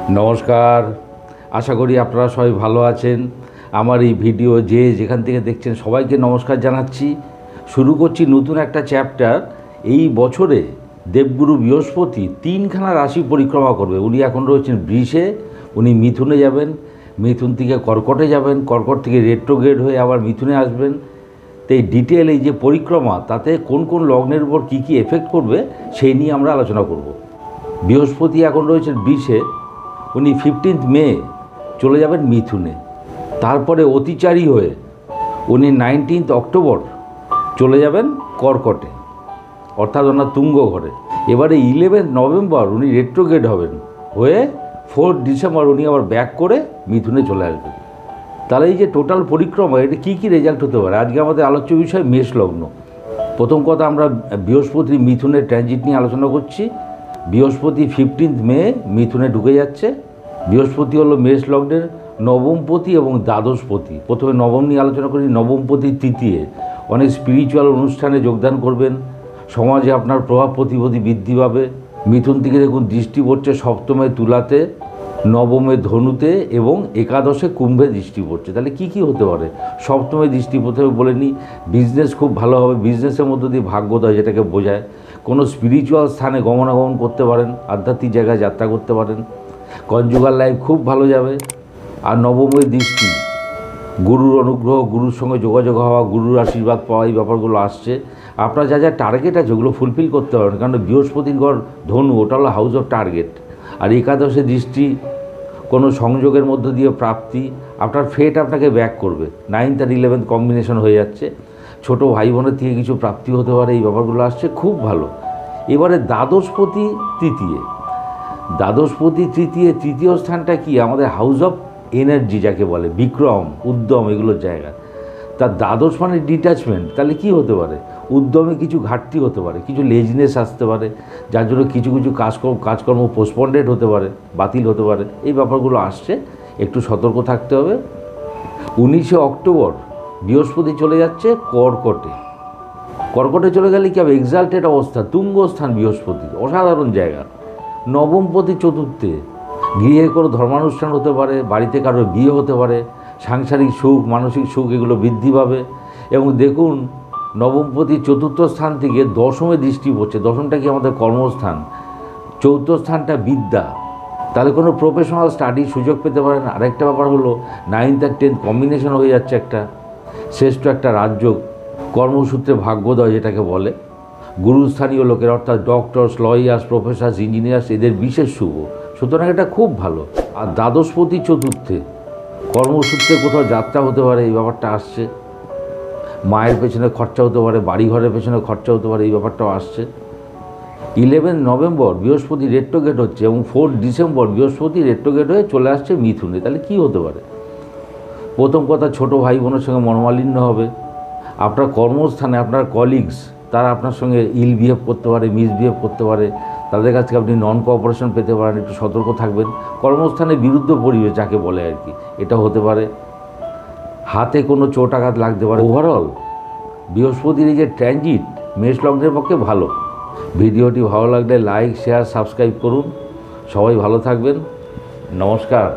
নমস্কার, আশা করি আপনারা সবাই ভালো আছেন। আমার এই ভিডিও যে যেখান থেকে দেখছেন সবাইকে নমস্কার জানাচ্ছি। শুরু করছি নতুন একটা চ্যাপ্টার। এই বছরে দেবগুরু বৃহস্পতি তিনখানা রাশি পরিক্রমা করবে। উনি এখন রয়েছেন বৃষে, উনি মিথুনে যাবেন, মিথুন থেকে কর্কটে যাবেন, কর্কট থেকে রেট্রোগ্রেড হয়ে আবার মিথুনে আসবেন। তো এই ডিটেল এই যে পরিক্রমা, তাতে কোন কোন লগ্নের উপর কী কী এফেক্ট করবে সেই নিয়ে আমরা আলোচনা করব। বৃহস্পতি এখন রয়েছেন বৃষে, উনি 15 মে চলে যাবেন মিথুনে। তারপরে অতিচারী হয়ে উনি 19 অক্টোবর চলে যাবেন কর্কটে, অর্থাৎ ওনার তুঙ্গ ঘরে। এবারে 11 নভেম্বর উনি রেট্রোগ্রেড হবেন, হয়ে 4 ডিসেম্বর উনি আবার ব্যাক করে মিথুনে চলে আসবেন। তাহলে এই যে টোটাল পরিক্রমা, এটা কী কী রেজাল্ট হতে পারে? আজকে আমাদের আলোচ্য বিষয় মেষ লগ্ন। প্রথম কথা, আমরা বৃহস্পতি মিথুনের ট্রানজিট নিয়ে আলোচনা করছি। বৃহস্পতি 15 মে মিথুনে ঢুকে যাচ্ছে। বৃহস্পতি হলো মেষ লগ্নের নবমপতি এবং দ্বাদশপতি। প্রথমে নবম নিয়ে আলোচনা করি। নবমপতি তৃতীয়, অনেক স্পিরিচুয়াল অনুষ্ঠানে যোগদান করবেন, সমাজে আপনার প্রভাব প্রতিপত্তি বৃদ্ধি পাবে। মিথুন থেকে দেখুন দৃষ্টি পড়ছে সপ্তমে তুলাতে, নবমে ধনুতে এবং একাদশে কুম্ভে দৃষ্টি পড়ছে। তাহলে কি কি হতে পারে? সপ্তমে দৃষ্টি, প্রথমে বলে নিই, বিজনেস খুব ভালো হবে। বিজনেসের মধ্য দিয়ে ভাগ্যোদয় যেটাকে বোঝায়। কোনো স্পিরিচুয়াল স্থানে গমনাগমন করতে পারেন, আধ্যাত্মিক জায়গায় যাত্রা করতে পারেন। কনজুগাল লাইফ খুব ভালো যাবে। আর নবমের দৃষ্টি, গুরুর অনুগ্রহ, গুরুর সঙ্গে যোগাযোগ হওয়া, গুরুর আশীর্বাদ পাওয়া, এই ব্যাপারগুলো আসছে। আপনার যা যা টার্গেট আছে ওগুলো ফুলফিল করতে পারবেন, কারণ বৃহস্পতির ঘর ধনু, ওটা হলো হাউস অফ টার্গেট। আর একাদশে দৃষ্টি, কোনো সংযোগের মধ্য দিয়ে প্রাপ্তি, আপনার ফেট আপনাকে ব্যাক করবে। 9th আর 11th কম্বিনেশন হয়ে যাচ্ছে। ছোটো ভাই বোনের থেকে কিছু প্রাপ্তি হতে পারে, এই ব্যাপারগুলো আসছে, খুব ভালো। এবারে দ্বাদশপতি তৃতীয়, দ্বাদশপতি তৃতীয় স্থানটা কি? আমাদের হাউস অফ এনার্জি যাকে বলে, বিক্রম, উদ্যম, এগুলোর জায়গা। তার দ্বাদশ মানে ডিট্যাচমেন্ট। তাহলে কি হতে পারে? উদ্যমে কিছু ঘাটতি হতে পারে, কিছু লেজিনেস আসতে পারে, যার জন্য কিছু কিছু কাজকর্ম পোস্টপন্ডেড হতে পারে, বাতিল হতে পারে। এই ব্যাপারগুলো আসছে, একটু সতর্ক থাকতে হবে। 19 অক্টোবর বৃহস্পতি চলে যাচ্ছে কর্কটে। কর্কটে চলে গেলে কি হবে? এক্সাল্টেড অবস্থা, তুঙ্গ স্থান বৃহস্পতির, অসাধারণ জায়গা। নবমপতি চতুর্থে, গৃহে কোনো ধর্মানুষ্ঠান হতে পারে, বাড়িতে কারোর বিয়ে হতে পারে, সাংসারিক সুখ, মানসিক সুখ, এগুলো বৃদ্ধি পাবে। এবং দেখুন, নবমপতি চতুর্থ স্থান থেকে দশমে দৃষ্টি পড়ছে। দশমটা কি? আমাদের কর্মস্থান। চৌথ স্থানটা বিদ্যা। তাহলে কোনো প্রফেশনাল স্টাডির সুযোগ পেতে পারেন। আরেকটা ব্যাপার হলো 9th আর 10th কম্বিনেশন হয়ে যাচ্ছে, একটা শ্রেষ্ঠ একটা রাজযোগ, কর্মসূত্রে ভাগ্যোদয় যেটাকে বলে। গুরুস্থানীয় লোকের, অর্থাৎ ডক্টরস, লয়ার্স, প্রফেসর, ইঞ্জিনিয়ার্স, এদের বিশেষ শুভ। সুতরাং এটা খুব ভালো। আর দ্বাদশপতি চতুর্থে, কর্মসূত্রে কোথাও যাত্রা হতে পারে, এই ব্যাপারটা আসছে। মায়ের পেছনে খরচা হতে পারে, বাড়িঘরের পেছনে খরচা হতে পারে, এই ব্যাপারটাও আসছে। 11 নভেম্বর বৃহস্পতি রেট্রোগ্রেড হচ্ছে এবং 4 ডিসেম্বর বৃহস্পতি রেট্রোগ্রেড হয়ে চলে আসছে মিথুনে। তাহলে কি হতে পারে? প্রথম কথা, ছোটো ভাই বোনের সঙ্গে মনোমালিন্য হবে। আপনার কর্মস্থানে আপনার কলিগস, তারা আপনার সঙ্গে ইল বিহেভ করতে পারে, মিসবিহেভ করতে পারে, তাদের কাছ থেকে আপনি নন কোঅপারেশন পেতে পারেন। একটু সতর্ক থাকবেন। কর্মস্থানে বিরুদ্ধ পরিবেশ যাকে বলে আর কি, এটা হতে পারে। হাতে কোনো চোট আঘাত লাগতে পারে। ওভারঅল বৃহস্পতির এই যে ট্রানজিট মেষ লগ্নের পক্ষে ভালো। ভিডিওটি ভালো লাগলে লাইক, শেয়ার, সাবস্ক্রাইব করুন। সবাই ভালো থাকবেন। নমস্কার।